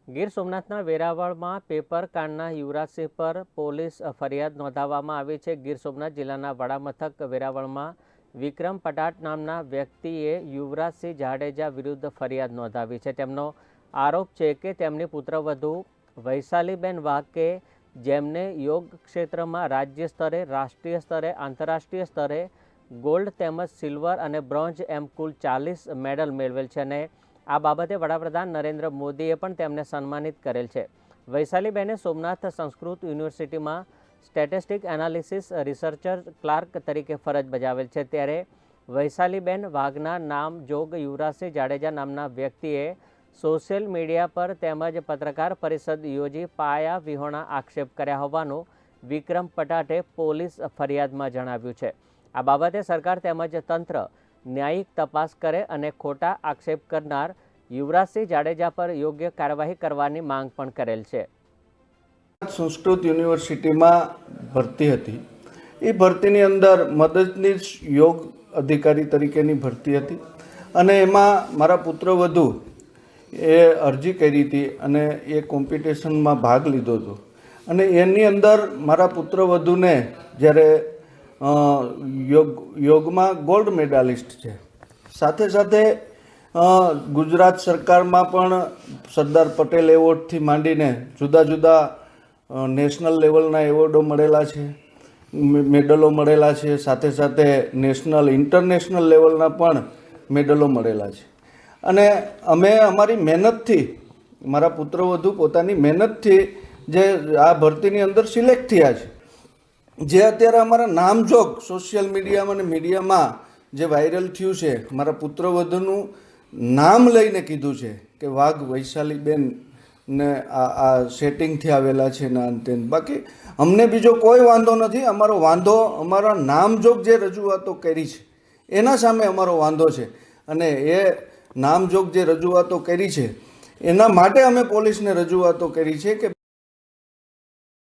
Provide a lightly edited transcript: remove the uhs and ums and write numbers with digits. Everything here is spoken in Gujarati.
ગીર સોમનાથના વેરાવળમાં પેપર કાંડના યુવરાજસિંહ પર પોલીસ ફરિયાદ નોંધાવવામાં આવી છે। ગીર સોમનાથ જિલ્લાના વડામથક વેરાવળમાં વિક્રમ પટાટ નામના વ્યક્તિએ યુવરાજસિંહ જાડેજા વિરુદ્ધ ફરિયાદ નોંધાવી છે। તેમનો આરોપ છે કે તેમની પુત્રવધુ વૈશાલીબેન વાકે, જેમને યોગ ક્ષેત્રમાં રાજ્ય સ્તરે, રાષ્ટ્રીય સ્તરે, આંતરરાષ્ટ્રીય સ્તરે ગોલ્ડ તેમજ સિલ્વર અને બ્રોન્ઝ એમ કુલ 40 મેડલ મેળવેલ છે અને આ બાબતે વડાપ્રધાન નરેન્દ્ર મોદીએ પણ તેમને સન્માનિત કરેલ છે। વૈશાલીબેને સોમનાથ સંસ્કૃત યુનિવર્સિટીમાં સ્ટેટિસ્ટિક એનાલિસિસ રિસર્ચર ક્લાર્ક તરીકે ફરજ બજાવેલ છે। ત્યારે વૈશાલીબેન વાઘના નામ જોગ યુવરાજસિંહ જાડેજા નામના વ્યક્તિએ સોશિયલ મીડિયા પર તેમજ પત્રકાર પરિષદ યોજી પાયા વિહોણા આક્ષેપ કર્યા હોવાનું વિક્રમ પટાટે પોલીસ ફરિયાદમાં જણાવ્યું છે। આ બાબતે સરકાર તેમજ તંત્ર ન્યાયિક તપાસ કરે અને ખોટા આક્ષેપ કરનાર યુવરાજસિંહ જાડેજા પર યોગ્ય કાર્યવાહી કરવાની માંગ પણ કરેલ છે। સંસ્કૃત યુનિવર્સિટીમાં ભરતી હતી। એ ભરતીની અંદર મદદનીશ યોગ અધિકારી તરીકેની ભરતી હતી અને એમાં મારા પુત્રવધુ એ અરજી કરી હતી અને એ કોમ્પિટિશનમાં ભાગ લીધો હતો અને એની અંદર મારા પુત્રવધુને જ્યારે યોગમાં ગોલ્ડ મેડાલિસ્ટ છે, સાથે સાથે ગુજરાત સરકારમાં પણ સરદાર પટેલ એવોર્ડથી માંડીને જુદા જુદા નેશનલ લેવલના એવોર્ડો મળેલા છે, મેડલો મળેલા છે, સાથે સાથે નેશનલ ઇન્ટરનેશનલ લેવલના પણ મેડલો મળેલા છે અને અમે અમારી મહેનતથી, મારા પુત્રવધુ પોતાની મહેનતથી જે આ ભરતીની અંદર સિલેક્ટ થયા છે, જે અત્યારે અમારા નામજોગ સોશિયલ મીડિયામાં અને મીડિયામાં જે વાયરલ થયું છે, મારા પુત્રવધુનું નામ લઈને કીધું છે કે વાઘ વૈશાલીબેન ને આ સેટિંગથી આવેલા છે ને અંતે। બાકી અમને બીજો કોઈ વાંધો નથી। અમારો વાંધો અમારા નામજોગ જે રજૂઆતો કરી છે એના સામે અમારો વાંધો છે અને એ નામજોગ જે રજૂઆતો કરી છે એના માટે અમે પોલીસને રજૂઆતો કરી છે કે